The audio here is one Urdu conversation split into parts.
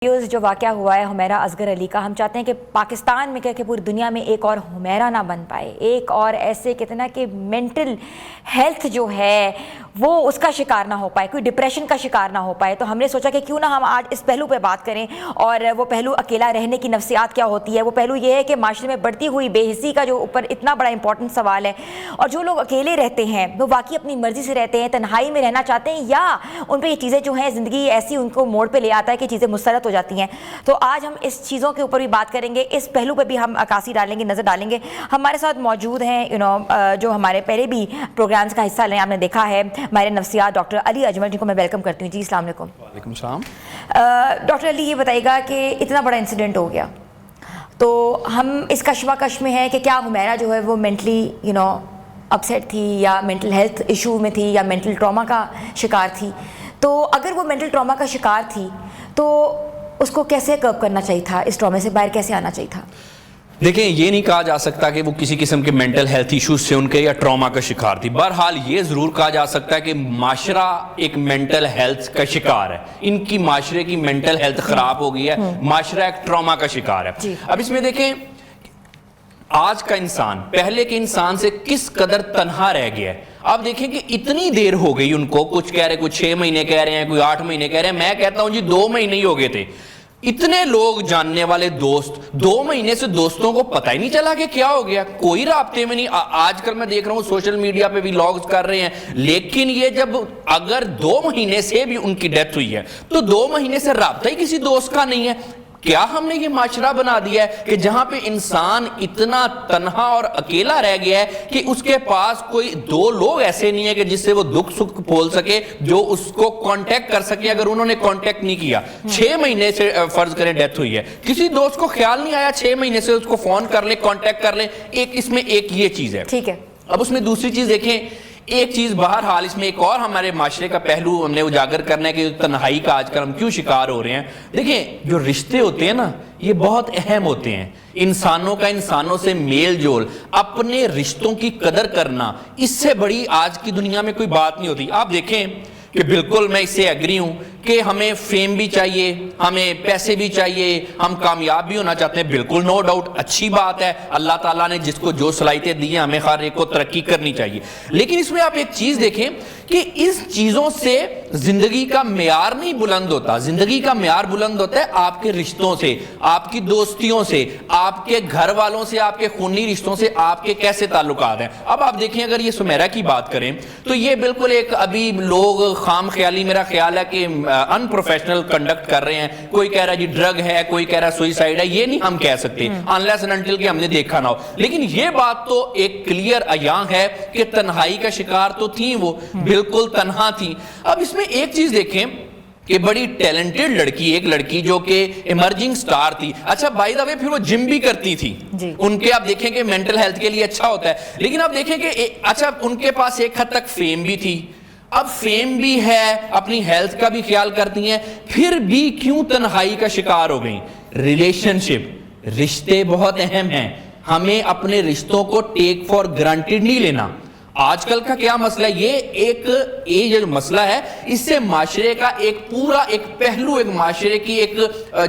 جو واقعہ ہوا ہے حمیرہ اصغر علی کا، ہم چاہتے ہیں کہ پاکستان میں کہ پوری دنیا میں ایک اور حمیرہ نہ بن پائے، ایک اور ایسے کتنا کہ مینٹل ہیلتھ جو ہے وہ اس کا شکار نہ ہو پائے، کوئی ڈپریشن کا شکار نہ ہو پائے۔ تو ہم نے سوچا کہ کیوں نہ ہم آج اس پہلو پہ بات کریں، اور وہ پہلو اکیلا رہنے کی نفسیات کیا ہوتی ہے، وہ پہلو یہ ہے کہ معاشرے میں بڑھتی ہوئی بے حسی کا جو اوپر اتنا بڑا امپورٹنٹ سوال ہے، اور جو لوگ اکیلے رہتے ہیں وہ واقعی اپنی مرضی سے رہتے ہیں، تنہائی میں رہنا چاہتے ہیں، یا ان پہ یہ چیزیں جو ہیں زندگی ایسی ان کو موڑ پہ لے آتا ہے کہ چیزیں مسلط ہو جاتی ہیں۔ تو آج ہم اس چیزوں کے اوپر بھی بات کریں گے، اس پہلو پہ بھی ہم عکاسی ڈالیں گے، نظر ڈالیں گے۔ ہمارے ساتھ موجود ہیں جو ہمارے پہلے بھی پروگرامز کا حصہ لیں، آپ نے دیکھا ہے ماہر نفسیات ڈاکٹر علی اجمل، جن کو میں ویلکم کرتی ہوں۔ جی السلام علیکم۔ وعلیکم السلام۔ ڈاکٹر علی یہ بتائیے گا کہ اتنا بڑا انسیڈنٹ ہو گیا تو ہم اس کشمکش میں ہیں کہ کیا حمیرہ جو ہے وہ مینٹلی اپسیٹ تھی، یا مینٹل ہیلتھ ایشو میں تھی، یا مینٹل ٹراما کا شکار تھی۔ تو اگر وہ مینٹل ٹراما کا شکار تھی تو اس کو کیسے کرب کرنا چاہیے تھا، اس ٹرامے سے باہر کیسے آنا چاہیے تھا؟ دیکھیں، یہ نہیں کہا جا سکتا کہ وہ کسی قسم کے مینٹل ہیلتھ ایشوز سے ان کے یا ٹراما کا شکار تھی۔ بہرحال یہ ضرور کہا جا سکتا ہے کہ معاشرہ ایک مینٹل ہیلتھ کا شکار ہے، ان کی معاشرے کی مینٹل ہیلتھ خراب ہو گئی ہے، معاشرہ ایک ٹراما کا شکار ہے۔ اب اس میں دیکھیں آج کا انسان پہلے کے انسان سے کس قدر تنہا رہ گیا ہے۔ آپ دیکھیں کہ اتنی دیر ہو گئی ان کو، کچھ کہہ رہے کچھ 6 مہینے کہہ رہے ہیں، کوئی 8 مہینے کہہ رہے ہیں، میں کہتا ہوں جی 2 مہینے ہی ہو گئے تھے۔ اتنے لوگ جاننے والے دوست 2 مہینے سے دوستوں کو پتہ ہی نہیں چلا کہ کیا ہو گیا، کوئی رابطے میں نہیں۔ آج کل میں دیکھ رہا ہوں سوشل میڈیا پہ بھی لاگز کر رہے ہیں، لیکن یہ جب اگر 2 مہینے سے بھی ان کی ڈیتھ ہوئی ہے تو 2 مہینے سے رابطہ ہی کسی دوست کا نہیں ہے۔ کیا ہم نے یہ معاشرہ بنا دیا ہے کہ جہاں پہ انسان اتنا تنہا اور اکیلا رہ گیا ہے کہ اس کے پاس کوئی 2 لوگ ایسے نہیں ہیں کہ جس سے وہ دکھ سکھ بول سکے، جو اس کو کانٹیکٹ کر سکے اگر انہوں نے کانٹیکٹ نہیں کیا۔ 6 مہینے سے فرض کریں ڈیتھ ہوئی ہے، کسی دوست کو خیال نہیں آیا 6 مہینے سے اس کو فون کر لیں، کانٹیکٹ کر لیں۔ اس میں ایک یہ چیز ہے۔ ٹھیک ہے، اب اس میں دوسری چیز دیکھیں، ایک چیز بہرحال اس میں ایک اور ہمارے معاشرے کا پہلو ہم نے اجاگر کرنا ہے کہ تنہائی کا آج کل ہم کیوں شکار ہو رہے ہیں۔ دیکھیں جو رشتے ہوتے ہیں نا، یہ بہت اہم ہوتے ہیں۔ انسانوں کا انسانوں سے میل جول، اپنے رشتوں کی قدر کرنا، اس سے بڑی آج کی دنیا میں کوئی بات نہیں ہوتی۔ آپ دیکھیں کہ بالکل میں اس سے ایگری ہوں کہ ہمیں فیم بھی چاہیے، ہمیں پیسے بھی چاہیے، ہم کامیاب بھی ہونا چاہتے ہیں، بالکل نو ڈاؤٹ، اچھی بات ہے۔ اللہ تعالیٰ نے جس کو جو صلاحیتیں دی ہیں ہمیں ہر ایک کو ترقی کرنی چاہیے۔ لیکن اس میں آپ ایک چیز دیکھیں کہ اس چیزوں سے زندگی کا معیار نہیں بلند ہوتا، زندگی کا معیار بلند ہوتا ہے آپ کے رشتوں سے، آپ کی دوستیوں سے، آپ کے گھر والوں سے، آپ کے خونی رشتوں سے آپ کے کیسے تعلقات ہیں۔ اب آپ دیکھیں اگر یہ حمیرہ کی بات کریں تو یہ بالکل ایک ابھی لوگ خام خیالی، میرا خیال ہے کہ ان پروفیشنل کنڈکٹ کر رہے ہیں۔ کوئی کہہ رہا ہے جی ڈرگ ہے، کوئی کہہ رہا ہے سوئسائڈ ہے، یہ نہیں ہم کہہ سکتے unless and until کہ ہم نے دیکھا نہ ہو۔ لیکن یہ بات تو ایک کلیئر عیاں ہے کہ تنہائی کا شکار تو تھیں، وہ بالکل تنہا تھیں۔ اب اس میں ایک چیز دیکھیں کہ بڑی ٹیلنٹڈ لڑکی، ایک لڑکی جو کہ ایمرجنگ سٹار تھی، اچھا بائی دا وے پھر وہ جم بھی کرتی تھی، ان کے آپ دیکھیں کہ مینٹل ہیلتھ کے لیے اچھا ہوتا ہے۔ لیکن آپ دیکھیں کہ اچھا ان کے پاس ایک حد تک فیم بھی تھی، اب فیم بھی ہے، اپنی ہیلتھ کا بھی خیال کرتی ہیں، پھر بھی کیوں تنہائی کا شکار ہو گئیں؟ ریلیشن شپ، رشتے بہت اہم ہیں، ہمیں اپنے رشتوں کو ٹیک فار گرانٹیڈ نہیں لینا۔ آج کل کا کیا مسئلہ ہے، یہ جو مسئلہ ہے اس سے معاشرے کا ایک پورا ایک پہلو، ایک معاشرے کی ایک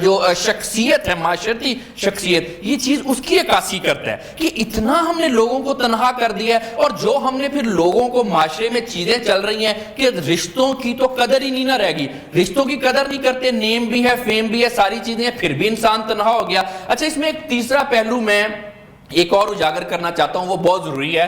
جو شخصیت ہے، معاشرتی شخصیت، یہ چیز اس کی عکاسی کرتا ہے کہ اتنا ہم نے لوگوں کو تنہا کر دیا ہے، اور جو ہم نے پھر لوگوں کو معاشرے میں چیزیں چل رہی ہیں کہ رشتوں کی تو قدر ہی نہیں نہ رہ گی، رشتوں کی قدر نہیں کرتے، نیم بھی ہے، فیم بھی ہے، ساری چیزیں ہیں، پھر بھی انسان تنہا ہو گیا۔ اچھا اس میں ایک تیسرا پہلو میں ایک اور اجاگر کرنا چاہتا ہوں، وہ بہت ضروری ہے۔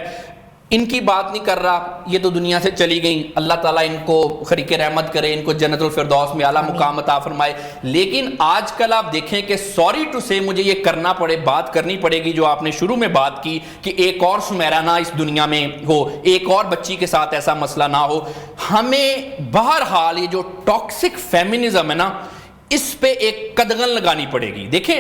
ان کی بات نہیں کر رہا، یہ تو دنیا سے چلی گئیں، اللہ تعالیٰ ان کو خریق رحمت کرے، ان کو جنت الفردوس میں اعلیٰ مقام عطا فرمائے۔ لیکن آج کل آپ دیکھیں کہ سوری ٹو سے مجھے یہ کرنا پڑے، بات کرنی پڑے گی جو آپ نے شروع میں بات کی کہ ایک اور حمیرہ نہ اس دنیا میں ہو، ایک اور بچی کے ساتھ ایسا مسئلہ نہ ہو۔ ہمیں بہرحال یہ جو ٹاکسک فیمنزم ہے نا، اس پہ ایک قدغن لگانی پڑے گی۔ دیکھیں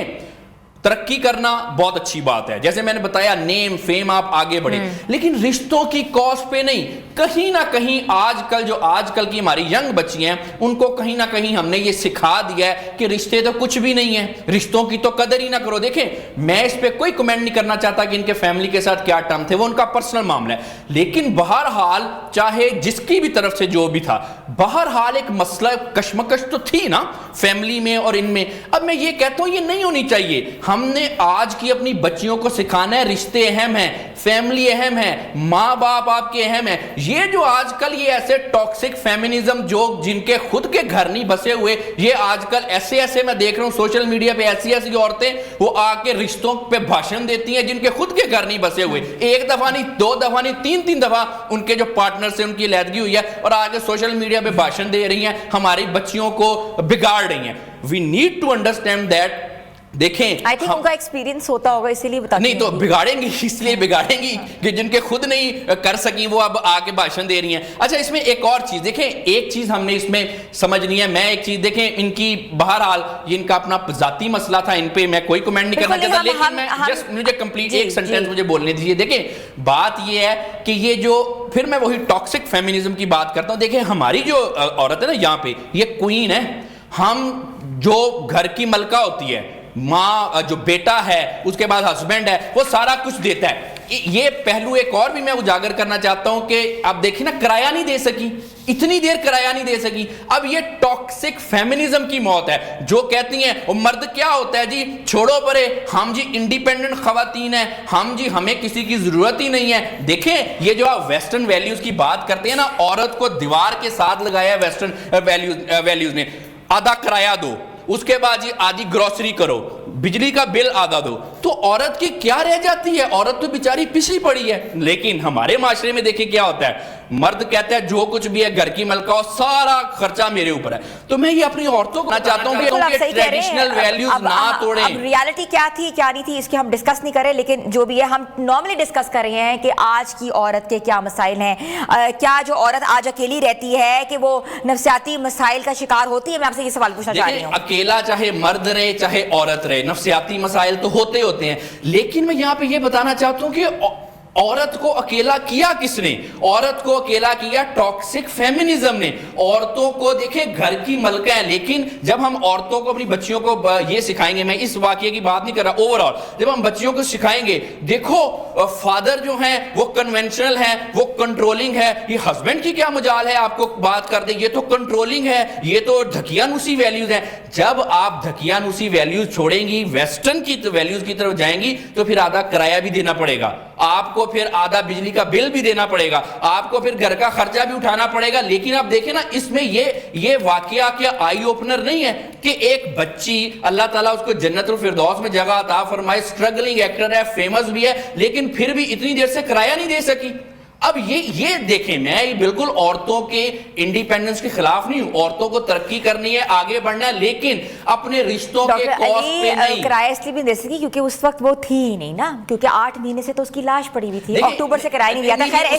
ترقی کرنا بہت اچھی بات ہے, جیسے میں نے بتایا نیم فیم آپ آگے بڑھے, لیکن رشتوں کی کاسٹ پہ نہیں. کہیں نہ کہیں آج کل کی ہماری ینگ بچی ہیں ان کو کہیں نہ کہیں ہم نے یہ سکھا دیا ہے کہ رشتے تو کچھ بھی نہیں ہیں, رشتوں کی تو قدر ہی نہ کرو. دیکھیں میں اس پہ کوئی کمنٹ نہیں کرنا چاہتا کہ ان کے فیملی کے ساتھ کیا ٹرم تھے, وہ ان کا پرسنل معاملہ ہے, لیکن بہرحال چاہے جس کی بھی طرف سے جو بھی تھا, بہرحال ایک مسئلہ کشمکش تو تھی نا فیملی میں اور ان میں. اب میں یہ کہتا ہوں یہ نہیں ہونی چاہیے. ہم نے آج کی اپنی بچیوں کو سکھانا ہے رشتے اہم ہیں, فیملی اہم ہے, ماں باپ آپ کے اہم ہیں. یہ جو آج کل یہ ایسے ٹاکسک فیمنزم جو جن کے خود کے گھر نہیں بسے ہوئے, یہ آج کل ایسے میں دیکھ رہا ہوں سوشل میڈیا پہ ایسی عورتیں وہ آ کے رشتوں پہ بھاشن دیتی ہیں جن کے خود کے گھر نہیں بسے ہوئے. ایک دفعہ نہیں, دو دفعہ نہیں, تین دفعہ ان کے جو پارٹنر سے ان کی علیحدگی ہوئی ہے اور آگے سوشل میڈیا پہ بھاشن دے رہی ہیں, ہماری بچیوں کو بگاڑ رہی ہیں. We need to understand that. دیکھیں I think ان کا ایکسپیرینس ہوتا ہوگا اسی لیے بتاتی نہیں تو بگاڑیں گی, اس لیے بگاڑیں گی کہ جن کے خود نہیں کر سکی وہ اب آ کے بھاشن دے رہی ہیں. اچھا اس میں ایک اور چیز دیکھیں, ایک چیز ہم نے اس میں سمجھنی ہے. میں ایک چیز دیکھیں ان کی بہرحال یہ ان کا اپنا ذاتی مسئلہ تھا, ان پہ میں کوئی کمنٹ نہیں کرنا چاہتا, لیکن میں جسٹ مجھے کمپلیٹ ایک سینٹینس مجھے بولنے دیجیے. دیکھیں بات یہ ہے کہ یہ جو پھر میں وہی ٹاکسک فیمنزم کی بات کرتا ہوں. دیکھیں ہماری جو عورت ہے نا یہاں پہ یہ کوئین ہے, ہم جو گھر کی ملکہ ہوتی ہے, ماں جو بیٹا ہے اس کے بعد ہسبینڈ ہے, وہ سارا کچھ دیتا ہے. یہ پہلو ایک اور بھی میں اجاگر کرنا چاہتا ہوں کہ آپ دیکھیں نا کرایہ نہیں دے سکی, اتنی دیر کرایہ نہیں دے سکی. اب یہ ٹاکسک فیمنزم کی موت ہے جو کہتی ہیں وہ مرد کیا ہوتا ہے جی چھوڑو پرے, ہم جی انڈیپینڈنٹ خواتین ہیں, ہم جی ہمیں کسی کی ضرورت ہی نہیں ہے. دیکھیں یہ جو آپ ویسٹرن ویلیوز کی بات کرتے ہیں نا, عورت کو دیوار کے ساتھ لگایا ویسٹرن ویلیوز نے. آدھا کرایہ دو, اس کے بعد آدھی گروسری کرو, بجلی کا بل آدھا دو, تو عورت کی کیا رہ جاتی ہے؟ عورت تو بیچاری پسی پڑی ہے. لیکن ہمارے معاشرے میں دیکھیں کیا ہوتا ہے, مرد کہتا ہے جو کچھ بھی ہے گھر کی ملکہ ہو سارا خرچہ میرے اوپر ہے. تو میں یہ اپنی عورتوں کو کہنا چاہتا ہوں کہ ان کے ٹریڈیشنل ویلیوز نہ توڑیں. اب ریالٹی کیا تھی کیا نہیں تھی اس کی ہم ڈسکس نہیں کریں, لیکن جو بھی ہے ہم نارملی ڈسکس کر رہے ہیں کہ آج کی عورت کے کیا مسائل ہیں. کیا جو عورت آج اکیلی رہتی ہے کہ وہ نفسیاتی مسائل کا شکار ہوتی ہے؟ میں آپ سے یہ سوال پوچھنا چاہ رہی ہوں. اکیلا چاہے مرد رہے چاہے عورت رہے, نفسیاتی مسائل تو ہوتے ہیں, لیکن میں یہاں پہ یہ بتانا چاہتا ہوں کہ عورت کو اکیلا کیا کس نے؟ عورت کو اکیلا کیا ٹاکسک فیمنزم نے. عورتوں کو دیکھیں گھر کی ملکہ ہیں, لیکن جب ہم عورتوں کو اپنی بچیوں کو یہ سکھائیں گے, میں اس واقعے کی بات نہیں کر رہا, اوور آل جب ہم بچیوں کو سکھائیں گے دیکھو فادر جو ہیں وہ کنونشنل ہیں, وہ کنٹرولنگ ہے, یہ ہسبینڈ کی کیا مجال ہے آپ کو بات کر دیں, یہ تو کنٹرولنگ ہے, یہ تو دھکیانوسی ویلیوز ہیں. جب آپ دھکیانوسی ویلیوز چھوڑیں گی, ویسٹرن کی ویلیوز کی طرف جائیں گی, تو پھر آدھا کرایہ بھی دینا پڑے گا آپ کو, پھر آدھا بجلی کا بل بھی دینا پڑے گا آپ کو, پھر گھر کا خرچہ بھی اٹھانا پڑے گا. لیکن آپ دیکھیں نا اس میں یہ واقعہ کیا آئی اوپنر نہیں ہے کہ ایک بچی اللہ تعالیٰ اس کو جنت الفردوس میں جگہ عطا فرمائے, اسٹرگلنگ ایکٹر ہے, فیمس بھی ہے, لیکن پھر بھی اتنی دیر سے کرایہ نہیں دے سکی. اب یہ دیکھیں, میں بالکل عورتوں کے انڈیپینڈنس کے خلاف نہیں ہوں, عورتوں کو ترقی کرنی ہے, آگے بڑھنا ہے, لیکن اپنے رشتوں کے کاسٹ پہ نہیں. کرایہ اس لیے بھی دے سکی کیونکہ اس وقت وہ تھی ہی نہیں نا, کیونکہ 8 مہینے سے تو اس کی لاش پڑی ہوئی تھی, اکتوبر سے کرایہ نہیں دیا تھا. خیر